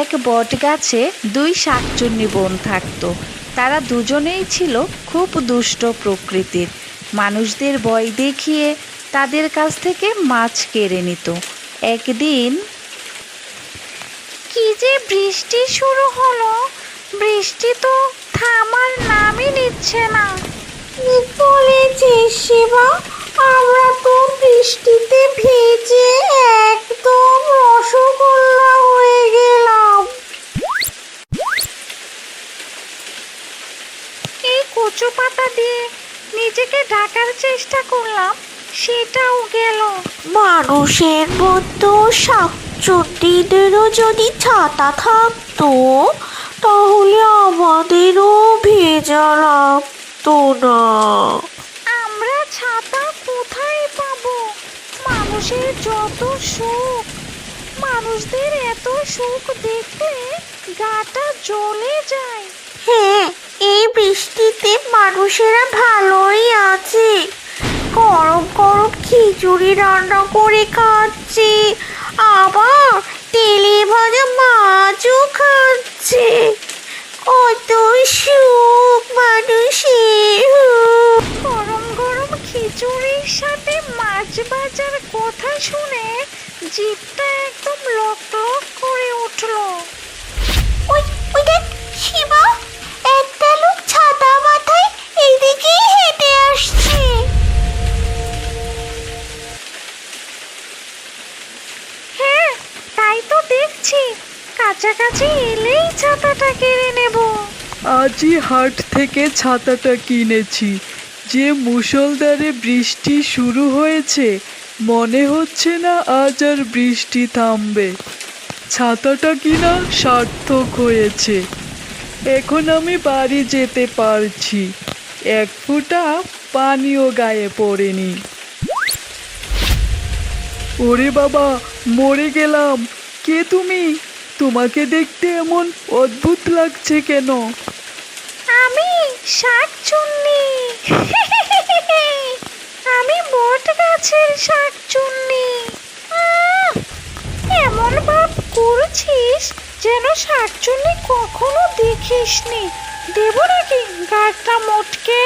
এক বটগাছে দুই শাকচুন্নি বোন থাকতো। তারা দুজনেই ছিল খুব দুষ্ট প্রকৃতির। মানুষদের ভয় দেখিয়ে তাদের কাছ থেকে মাছ কেড়ে নিত। একদিন, কি যে বৃষ্টি শুরু হলো, বৃষ্টি তো থামার নামই নিচ্ছে না। ঠিক বলেছিস শিবা, আমরা তো বৃষ্টিতে ভিজে একদম রসগোল্লা হয়ে গেলাম। এই কচু পাতা দিয়ে নিজেকে ঢাকার চেষ্টা করলাম, সেটাও গেল। মানুষের মতো শাকচুন্নিদেরও যদি ছাতা থাকতো তাহলে আমাদেরও ভেজা লাগতো না। আমরা ছাতা কোথায় পাবো? মানুষের যত সুখ, মানুষদের এত সুখ দেখলে গাটা জ্বলে যায়। হ্যাঁ, এই বৃষ্টিতে মানুষেরা ভালোই আছে। গরম গরম খিচুড়ি রান্না করে খাচ্ছে, আবার তেলে ভাজা মাছও খাচ্ছে। কত সুখ মানুষের। গরম গরম খিচুড়ির সাথে মাছ ভাজার কথা শুনে জিভটা একদম লক লক করে উঠলো। ওই ওই দেখ শিবা, একটা লোক ছাতা মাথায় এইদিকেই হেঁটে আসছে। হ্যাঁ, তাই তো দেখছি। কাছাকাছি এলেই ছাতাটা কেড়ে নেব। আজই হাট থেকে ছাতাটা কিনেছি। যে মুষলধারে বৃষ্টি শুরু হয়েছে, মনে হচ্ছে না আজ আর বৃষ্টি থামবে। ছাতাটা কিনা সার্থক হয়েছে। এখন আমি বাড়ি যেতে পারছি, এক ফোঁটা পানিও গায়ে পড়েনি। ওরে বাবা, মরে গেলাম। কে তুমি? তোমাকে দেখতে এমন অদ্ভুত লাগছে কেন? আমি শাকচুন্নি। আমি বট গাছের শাকচুন্নি। এমন ভাব করছিস যেন শাকচুন্নি কখনো দেখিসনি। দেব নাকি গাটা মোটকে?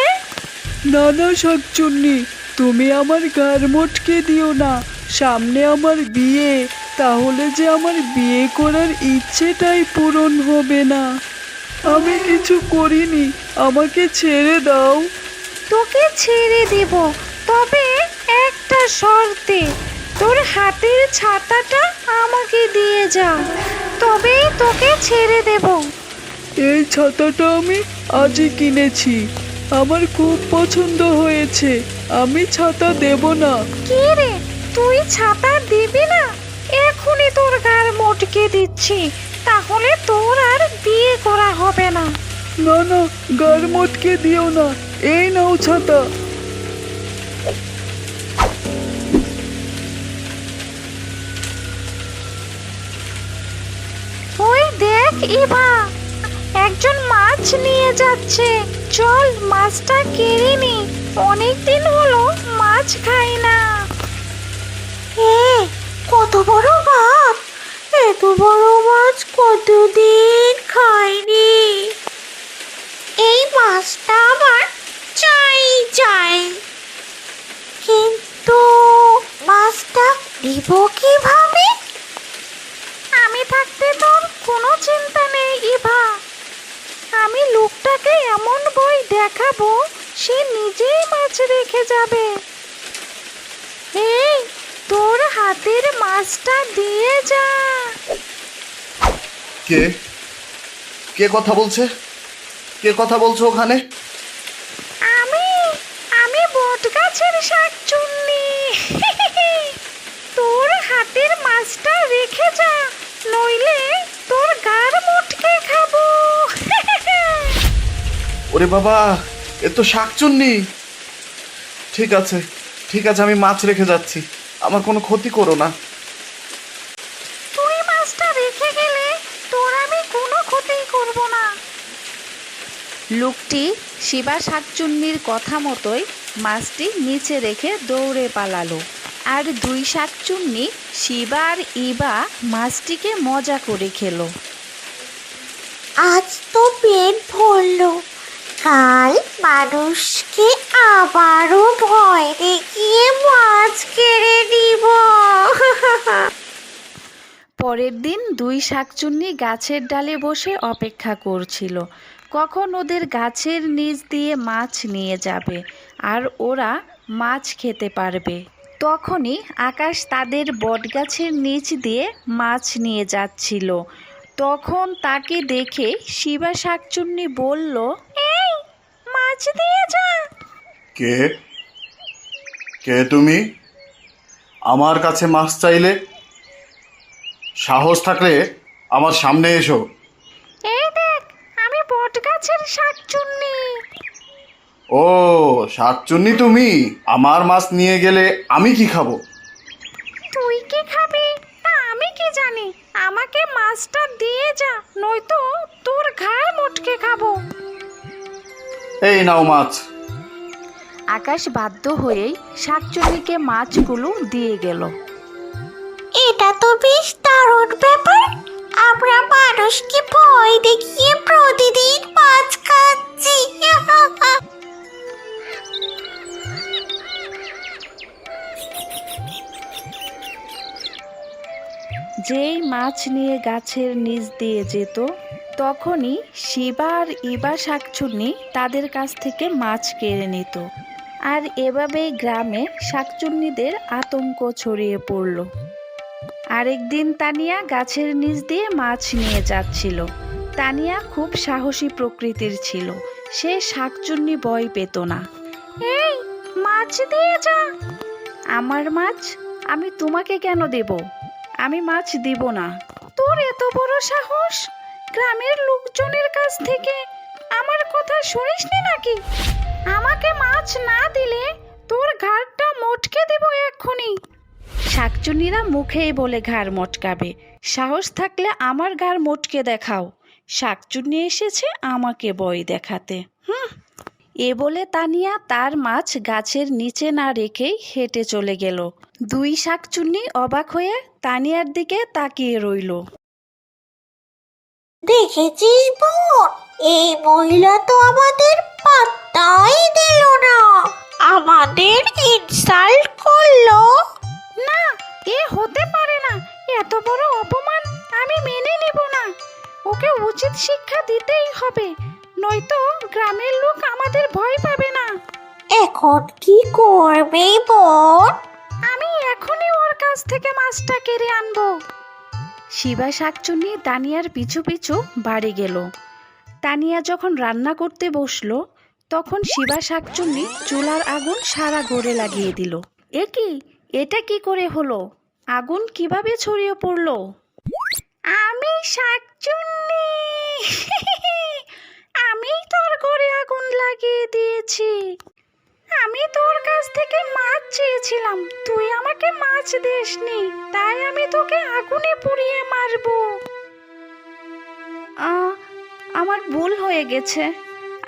না না শাকচুন্নি, তুমি আমার গার মোটকে দিও না। সামনে আমার বিয়ে, তাহলে যে আমার বিয়ে করার ইচ্ছেটাই পূরণ হবে না। আমি কিছু করিনি, আমাকে ছেড়ে দাও। তোকে ছেড়ে দেব, তবে একটা শর্তে। তোর হাতের ছাতাটা আমাকে দিয়ে যা, তবেই তোকে ছেড়ে দেব। এই ছাতাটা আমি আজই কিনেছি, আমার খুব পছন্দ হয়েছে। আমি ছাতা দেব না। কি রে, তুই ছাতা দিবি না? এখনই তোর গার মোটকে দিচ্ছি, তাহলে তোর আর বিয়ে করা হবে না। না না, গার মোটকে দিও না। এই নাও ছাতা। ওই দেখ ইভা, একজন মাছ নিয়ে যাচ্ছে। চল মাছটা কেড়ে নি, অনেকদিন হলো মাছ খাই না। কত বড় মাছ! এত বড় মাছ কতদিন খাইনি। এই মাছটা আমার চাই চাই, কিন্তু মাছটা দিব কিভাবে? আমি থাকতে তোর কোনো চিন্তা নেই ইভা। আমি লোকটাকে এমন ভয় দেখাবো, সে নিজেই মাছ রেখে যাবে। এই, তোর হাতের মাছটা দিয়ে যা। কে কে কথা বলছে? কে কথা বলছো ওখানে? আমি আমি বটগাছের শাকচুন্নি। তোর হাতের মাছটা রেখে যা, নইলে তোর গার মোটকে খাবো। ওরে বাবা, এ তো শাকচুন্নি। ঠিক আছে ঠিক আছে, আমি মাছ রেখে যাচ্ছি, আমার কোনো ক্ষতি করো না। তুই মাছটা রেখে গেলে তোর আমি কোনো ক্ষতি করব না। লোকটি শিবা শাকচুন্নির কথা মতোই মাছটি নিচে রেখে দৌড়ে পালালো। আর দুই শাকচুন্নি শিবা আর ইবা মাছটিকে মজা করে খেলো। আজ তো পেট ভরলো, কাল মানুষকে আবারও ভয় দেখিয়ে মাছ কেড়ে নিব। পরের দিন দুই শাকচুন্নি গাছের ডালে বসে অপেক্ষা করছিল কখন ওদের গাছের নিচ দিয়ে মাছ নিয়ে যাবে আর ওরা মাছ খেতে পারবে। তখনই আকাশ তাদের বটগাছের নিচ দিয়ে মাছ নিয়ে যাচ্ছিল। তখন তাকে দেখে শিবা শাকচুন্নি বলল, এই মাছ দিয়ে যা। কে কে তুমি? আমার কাছে মাছ চাইলে? সাহস থাকলে আমার সামনে এসো। এই দেখ, আমি বটগাছের শাকচুন্নি। ও শাকচুন্নি তুমি? আমার মাছ নিয়ে গেলে আমি কি খাবো? তুই কি খাবি তা আমি কি জানি, আমাকে মাছটা দিয়ে যা, নয়তো তোর ঘাড় মটকে খাবো। এই নাও মাছ। আকাশ বাধ্য হয়েই শাকচুন্নিকে মাছগুলো দিয়ে গেল। এটা তো বেশ দারুণ ব্যাপার, আমরা মানুষকে ভয় দেখিয়ে প্রতিদিন মাছ খাচ্ছি। যেই মাছ নিয়ে গাছের নিচ দিয়ে যেত তখনই শিবা আর ইবা শাকচুন্নি তাদের কাছ থেকে মাছ কেড়ে নিত। আর এভাবেই গ্রামে শাকচুন্নিদের আতঙ্ক ছড়িয়ে পড়ল। আরেকদিন তানিয়া গাছের নিচ দিয়ে মাছ নিয়ে যাচ্ছিল। তানিয়া খুব সাহসী প্রকৃতির ছিল, সে শাকচুন্নি ভয় পেত না। এই মাছ দিয়ে যা। আমার মাছ আমি তোমাকে কেন দেব? আমি মাছ দিব না। তোর এত বড় সাহস, গ্রামের লোকজনের কাছ থেকে আমার কথা শুনিসনি নাকি? আমাকে মাছ না দিলে তোর ঘাড়টা মটকে দেব এক্ষুনি। শাকচুন্নিরা মুখেই বলে ঘাড় মটকাবে, সাহস থাকলে আমার ঘাড় মটকে দেখাও। শাকচুন্নি এসেছে আমাকে ভয় দেখাতে। এ বলে তানিয়া তার মাছ গাছের নিচে না রেখেই হেঁটে চলে গেল। দুই শাকচুন্নি অবাক হয়ে তানিয়ার দিকে তাকিয়ে রইল। দেখেছিস বোন, এই মহিলা তো আমাদের পাত্তাই দিল না, আমাদের ইনসাল্ট করলো। না, এ হতে পারে না, এত বড় অপমান আমি মেনে নেব না। ওকে উচিত শিক্ষা দিতেই হবে, নয়তো গ্রামের লোক আমাদের ভয় পাবে না। এখন কি করবে বোন? আমি এখনই ওর কাছ থেকে মাছটা কেড়ে আনবো। শিবা শাকচুন্নি তানিয়ার পিছু পিছু বাড়ি গেল। তানিয়া যখন রান্না করতে বসলো তখন শিবা শাকচুন্নি চুলার আগুন সারা ঘরে লাগিয়ে দিল। এটা কি করে হলো? আগুন কিভাবে ছড়িয়ে পড়লো? আমি শাকচুন্নি, আমি তোর ঘরে আগুন লাগিয়ে দিয়েছি। আমি তোর কাছ থেকে মাছ চেয়েছিলাম, তুই আমাকে মাছ দিসনি, তাই আমি তোকে আগুনে পুড়িয়ে মারবো। আমার ভুল হয়ে গেছে,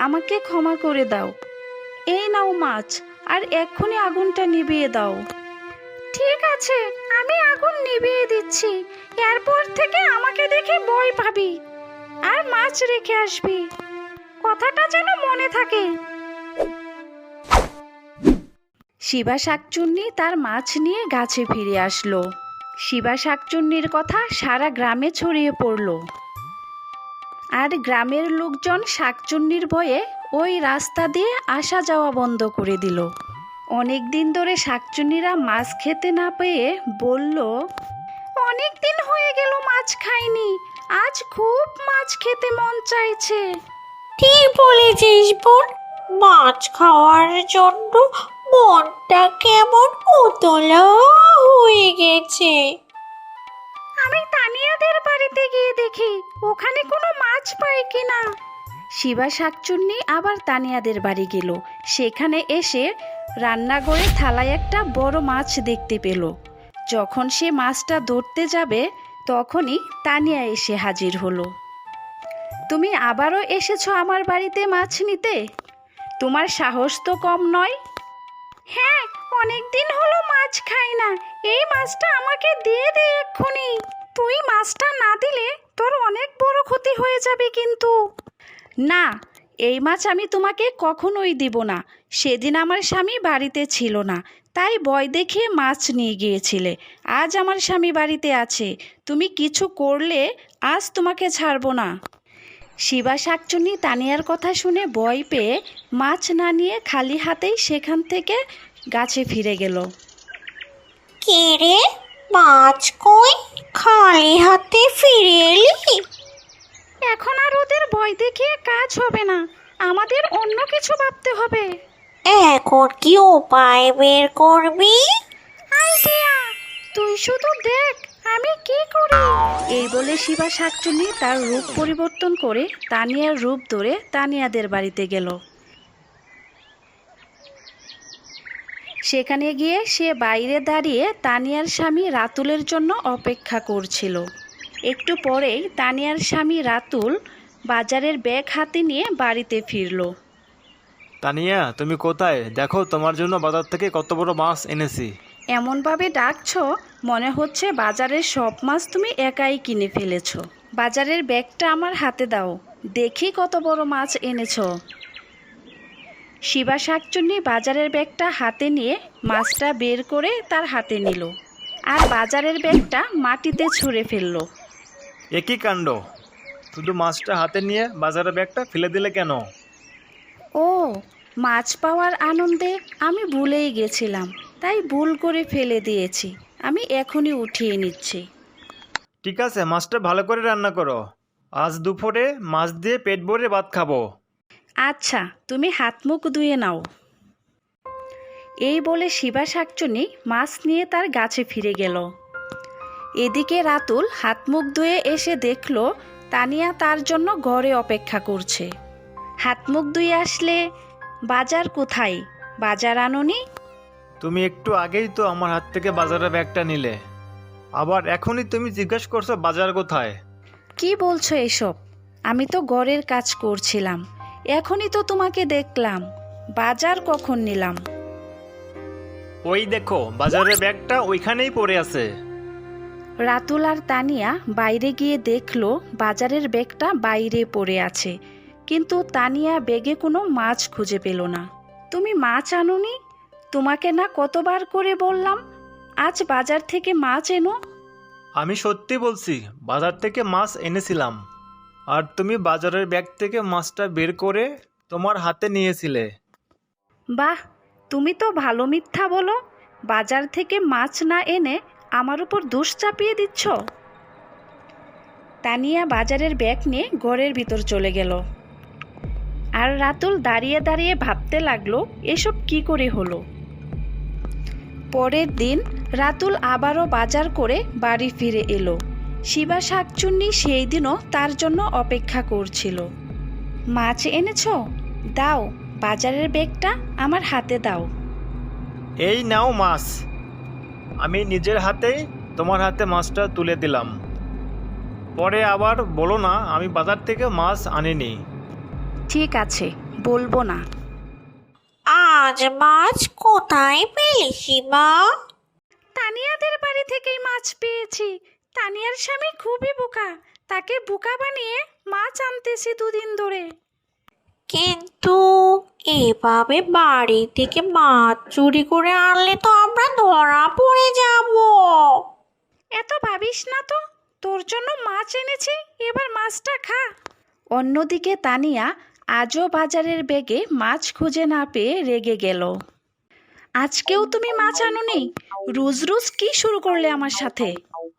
আমাকে ক্ষমা করে দাও। এই নাও মাছ, আর এক্ষুনি আগুনটা নিভিয়ে দাও। ঠিক আছে, আমি আগুন নিভিয়ে দিচ্ছি। এরপর থেকে আমাকে দেখে ভয় পাবি আর মাছ রেখে আসবি, কথাটা যেন মনে থাকে। শিবা শাকচুন্নি তার মাছ নিয়ে গাছে ফিরে আসলো। শিবা শাকচুন্নির কথা সারা গ্রামে ছড়িয়ে পড়ল। আর গ্রামের লোকজন শাকচুন্নির ভয়ে ওই রাস্তা দিয়ে আসা যাওয়া বন্ধ করে দিল। অনেক দিন ধরে শাকচুন্নিরা মাছ খেতে না পেয়ে বলল, অনেক দিন হয়ে গেল মাছ খাইনি, আজ খুব মাছ খেতে মন চাইছে। ঠিক বলেছিস বোন, মাছ খাওয়ার জন্য মনটা কেমন উতলা হয়ে গেছে। আমি তানিয়াদের বাড়িতে গিয়ে দেখি ওখানে কোনো মাছ পাই কিনা। শিবা শাকচুন্নি আবার তানিয়াদের বাড়ি গেল। সেখানে এসে রান্নাঘরে থালায় একটা বড় মাছ দেখতে পেল। যখন সে মাছটা ধরতে যাবে তখনই তানিয়া এসে হাজির হলো। তুমি আবারও এসেছো আমার বাড়িতে মাছ নিতে? তোমার সাহস তো কম নয়। হ্যাঁ, অনেক দিন হলো মাছ খাই না, এই মাছটা আমাকে দিয়ে দে এক্ষুনি, তুই মাছটা না দিলে তোর অনেক বড় ক্ষতি হয়ে যাবে কিন্তু। না, এই মাছ আমি তোমাকে কখনোই দিব না। সেদিন আমার স্বামী বাড়িতে ছিল না, তাই ভয় দেখিয়ে মাছ নিয়ে গিয়েছিলে। আজ আমার স্বামী বাড়িতে আছে, তুমি কিছু করলে আজ তোমাকে ছাড়বো না। শিবা শাকচুন্নি তানিয়ার কথা শুনে ভয় পেয়ে মাছ না নিয়ে খালি হাতেই সেখান থেকে গাছে ফিরে গেল। কে রে, মাছ কই? খালি হাতে ফিরে এলি? এখন আর ওদের ভয় দেখিয়ে কাজ হবে না, আমাদের অন্য কিছু ভাবতে হবে। এখন কি উপায় বের করবি? আইডিয়া, তুই শুধু দেখ আমি কি করি। এই বলে শিবা শাকচুন্নি তার রূপ পরিবর্তন করে তানিয়ার রূপ ধরে তানিয়াদের বাড়িতে গেল। সেখানে গিয়ে সে বাইরে দাঁড়িয়ে তানিয়ার স্বামী রাতুলের জন্য অপেক্ষা করছিল। একটু পরেই তানিয়ার স্বামী রাতুল বাজারের ব্যাগ হাতে নিয়ে বাড়িতে ফিরল। তানিয়া, তুমি কোথায়? দেখো, তোমার জন্য বাজার থেকে কত বড় মাছ এনেছি। এমনভাবে ডাকছো মনে হচ্ছে বাজারের সব মাছ তুমি একাই কিনে ফেলেছো। বাজারের ব্যাগটা আমার হাতে দাও, দেখি কত বড় মাছ এনেছো। শিবা শাকচুন্নি বাজারের ব্যাগটা হাতে নিয়ে মাছটা বের করে তার হাতে নিল, আর বাজারের ব্যাগটা মাটিতে ছুঁড়ে ফেলল। একই কাণ্ড, শুধু মাছটা হাতে নিয়ে বাজারের ব্যাগটা ফেলে দিলে কেন? ও, মাছ পাওয়ার আনন্দে আমি ভুলেই গেছিলাম, তাই ভুল করে ফেলে দিয়েছি। আমি এখনই উঠিয়ে নিচ্ছি। ঠিক আছে, মাছটা ভালো করে রান্না করো। আজ দুপুরে মাছ দিয়ে পেট ভরে ভাত খাবো। আচ্ছা, তুমি হাত মুখ ধুয়ে নাও। এই বলে শিবা শাকচুন্নি মাছ নিয়ে তার গাছে ফিরে গেল। এদিকে রাতুল হাত মুখ ধুয়ে এসে দেখল তানিয়া তার জন্য ঘরে অপেক্ষা করছে। হাত মুখ ধুয়ে আসলে বাজার কোথায়? বাজার আনোনি? তুমি একটু আগেই তো আমার হাত থেকে বাজারের ব্যাগটা নিলে, আবার এখনই তুমি জিজ্ঞেস করছো বাজার কোথায়? কি বলছো এসব? আমি তো ঘরের কাজ করছিলাম, এখনই তো তোমাকে দেখলাম। বাজার কখন নিলাম? ওই দেখো, বাজারের ব্যাগটা ওইখানেই পড়ে আছে। রাতুল আর তানিয়া বাইরে গিয়ে দেখলো বাজারের ব্যাগটা বাইরে পড়ে আছে, কিন্তু তানিয়া ব্যাগে কোনো মাছ খুঁজে পেল না। তুমি মাছ আনোনি? তোমাকে না কতবার করে বললাম আজ বাজার থেকে মাছ এনো। আমি সত্যি বলছি, বাজার থেকে মাছ এনেছিলাম, আর তুমি বাজারের ব্যাগ থেকে মাছটা বের করে তোমার হাতে নিয়েছিলে। বাহ, তুমি তো ভালো মিথ্যা বলো। বাজার থেকে মাছ না এনে আমার উপর দোষ চাপিয়ে দিচ্ছ। তানিয়া বাজারের ব্যাগ নিয়ে ঘরের ভিতর চলে গেল, আর রাতুল দাঁড়িয়ে দাঁড়িয়ে ভাবতে লাগলো এসব কি করে হলো। পরের দিন রাতুল আবারও বাজার করে বাড়ি ফিরে এলো। শিবা শাকচুন্নি সেই দিনও তার জন্য অপেক্ষা করছিল। মাছ এনেছো? দাও, বাজারের ব্যাগটা আমার হাতে দাও। এই নাও মাছ। আমি নিজের হাতেই তোমার হাতে মাছটা তুলে দিলাম। পরে আবার বলো না আমি বাজার থেকে মাছ আনিনি। ঠিক আছে, বলবো না। আজ মাছ কোথায় পেলি শিবা? তানিয়াদের বাড়ি থেকেই মাছ পেয়েছি। তানিয়ার স্বামী খুবই বোকা, তাকে বোকা বানিয়ে মাছ আনতেছি দুদিন ধরে। কিন্তু এভাবে বাড়ি থেকে মাছ চুরি করে আনলে তো আমরা ধরা পড়ে যাব। এত ভাবিস না তো, তোর জন্য মাছ এনেছি, এবার মাছটা খা। অন্যদিকে তানিয়া আজও বাজারের ব্যাগে মাছ খুঁজে না পেয়ে রেগে গেল। আজকেও তুমি মাছ আনোনি? রোজ রোজ কি শুরু করলে আমার সাথে?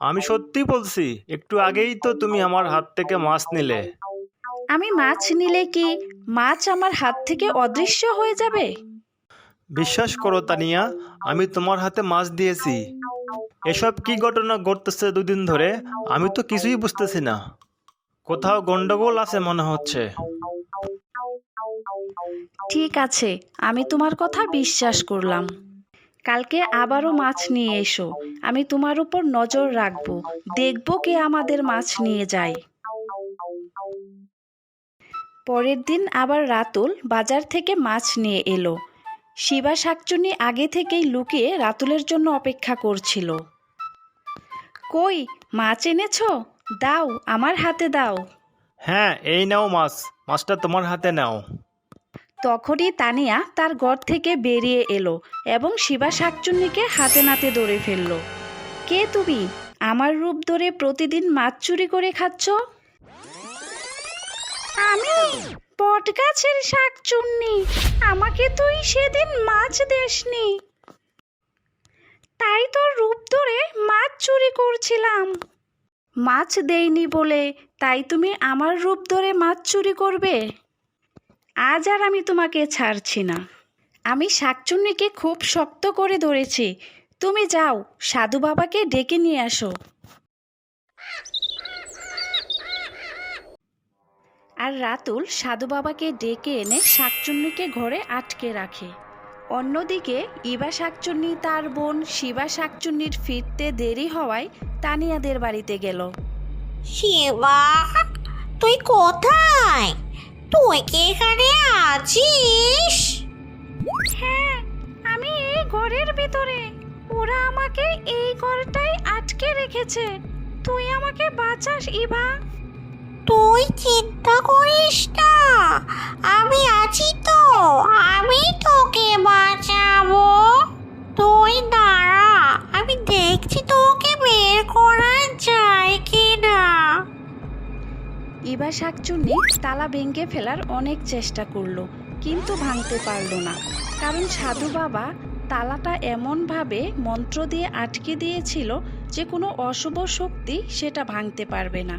আমি সত্যি বলছি, একটু আগেই তো তুমি আমার হাত থেকে মাছ নিলে। আমি মাছ নিলে কি মাছ আমার হাত থেকে অদৃশ্য হয়ে যাবে? বিশ্বাস করো তানিয়া, আমি তোমার হাতে মাছ দিয়েছি। এসব কি ঘটনা ঘটতেছে দুদিন ধরে? আমি তো কিছুই বুঝতেছি না। কোথাও গন্ডগোল আছে মনে হচ্ছে। ঠিক আছে, আমি তোমার কথা বিশ্বাস করলাম। কালকে আবারও মাছ নিয়ে এসো, আমি তোমার উপর নজর রাখবো, দেখবো কে আমাদের মাছ নিয়ে যায়। পরের দিন আবার রাতুল বাজার থেকে মাছ নিয়ে এলো। শিবা শাকচুন্নি আগে থেকেই লুকিয়ে রাতুলের জন্য অপেক্ষা করছিল। কই মাছ এনেছো? দাও, আমার হাতে দাও। হ্যাঁ, এই নাও মাছ, মাছটা তোমার হাতে নাও। তখনই তানিয়া তার ঘর থেকে বেরিয়ে এলো এবং শিবা শাকচুন্নিকে হাতে নাতে ধরে ফেলল। কে তুমি? আমার রূপ ধরে প্রতিদিন মাছ চুরি করে খাচ্ছ? আমি বটগাছের শাকচুন্নি। আমাকে তুই সেদিন মাছ দেসনি, তাই তোর রূপ ধরে মাছ চুরি করছিলাম। মাছ দেইনি বলে তাই তুমি আমার রূপ ধরে মাছ চুরি করবে? আজ আর আমি তোমাকে ছাড়ছি না। আমি শাকচুন্নিকে খুব শক্ত করে ধরেছি। তুমি যাও, সাধু বাবাকে ডেকে নিয়ে আসো। আর রাতুল সাধু বাবাকে ডেকে এনে শাকচুন্নিকে ঘরে আটকে রাখে। অন্যদিকে ইবা শাকচুন্নি তার বোন শিবা শাকচুন্নির ফিরতে দেরি হওয়ায় তানিয়াদের বাড়িতে গেল। শিবা, তুই কোথায়? তুই কি এখানে আছিস? হ্যাঁ, আমি এই ঘরের ভিতরে। ওরা আমাকে এই ঘরটাই আটকে রেখেছে। তুই আমাকে বাঁচাস ইবা। তুই চিন্তা করিস না, আমি আছি তো, আমি তোকে বাঁচাবো। তুই দাঁড়া, আমি দেখছি তোকে বের করা যায় কিনা। ইবা শাকচুন্নি তালা ভেঙে ফেলার অনেক চেষ্টা করলো, কিন্তু ভাঙতে পারল না, কারণ সাধু বাবা তালাটা এমনভাবে মন্ত্র দিয়ে আটকে দিয়েছিল যে কোনো অশুভ শক্তি সেটা ভাঙতে পারবে না।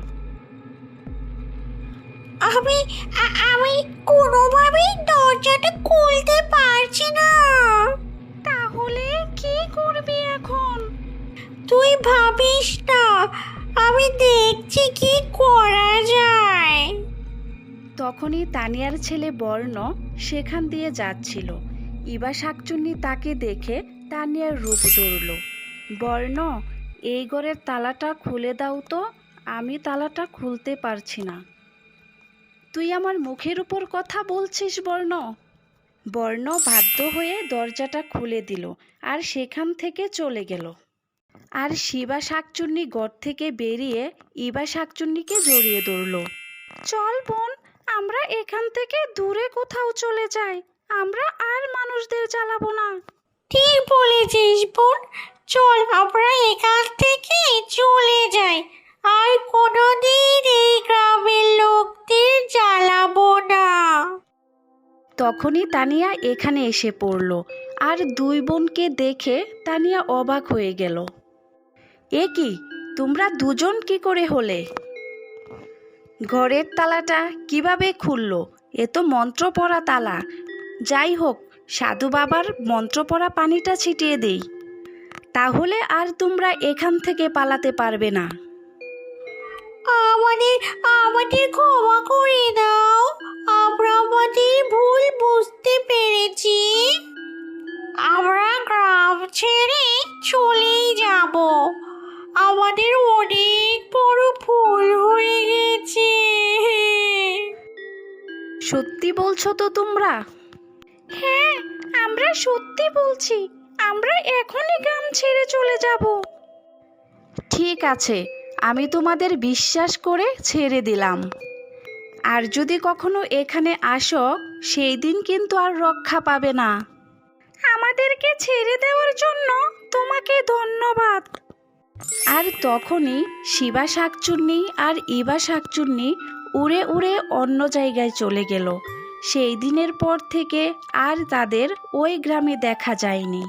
আমি কোনোভাবেই দরজাটা খুলতে পারছি না। তাহলে কি করবি এখন? তুই ভাবিস না, আমি দেখছি কি করা যায়। তখনই তানিয়ার ছেলে বর্ণ সেখান দিয়ে যাচ্ছিল। ইবা শাকচুন্নি তাকে দেখে তানিয়ার রূপ ধরল। বর্ণ, এই ঘরের তালাটা খুলে দাও তো, আমি তালাটা খুলতে পারছি না। তুই আমার মুখের উপর কথা বলছিস বর্ণ? বর্ণ বাধ্য হয়ে দরজাটা খুলে দিল আর সেখান থেকে চলে গেল। আর শিবা শাকচুন্নি ঘর থেকে বেরিয়ে ইবা শাকচুন্নিকে জড়িয়ে ধরল। চল বোন, আমরা এখান থেকে দূরে কোথাও চলে যাই। আমরা আর মানুষদের জ্বালাবো না। ঠিক বলেছিস বোন, চল আমরা এখান থেকে চলে যাই, আর কোনোদিন এই গ্রামের লোকদের জ্বালাবো না। তখনই তানিয়া এখানে এসে পড়ল, আর দুই বোনকে দেখে তানিয়া অবাক হয়ে গেল। এ কি, তোমরা দুজন কি করে হলে? ঘরের তালাটা কিভাবে খুলল? এ তো মন্ত্র পড়া তালা। যাই হোক, সাধু বাবার মন্ত্র পড়া পানিটা ছিটিয়ে দেই, তাহলে আর তোমরা এখান থেকে পালাতে পারবে না। আমাদের ক্ষমা করে দাও, আমরা আমাদের ভুল বুঝতে পেরেছি। আমরা গ্রাম ছেড়ে চলেই যাব। আমাদের অনেক বড় ভুল হয়ে গেছে। সত্যি বলছো তো তোমরা? হ্যাঁ, আমরা সত্যি বলছি। আমরা এখনই গ্রাম ছেড়ে চলে যাব। ঠিক আছে, আমি তোমাদের বিশ্বাস করে ছেড়ে দিলাম। আর যদি কখনো এখানে আসো, সেই দিন কিন্তু আর রক্ষা পাবে না। আমাদেরকে ছেড়ে দেওয়ার জন্য তোমাকে ধন্যবাদ। আর তখনই শিবা শাকচুন্নি আর ইবা শাকচুন্নি উড়ে উড়ে অন্য জায়গায় চলে গেল। সেই দিনের পর থেকে আর তাদের ওই গ্রামে দেখা যায়নি।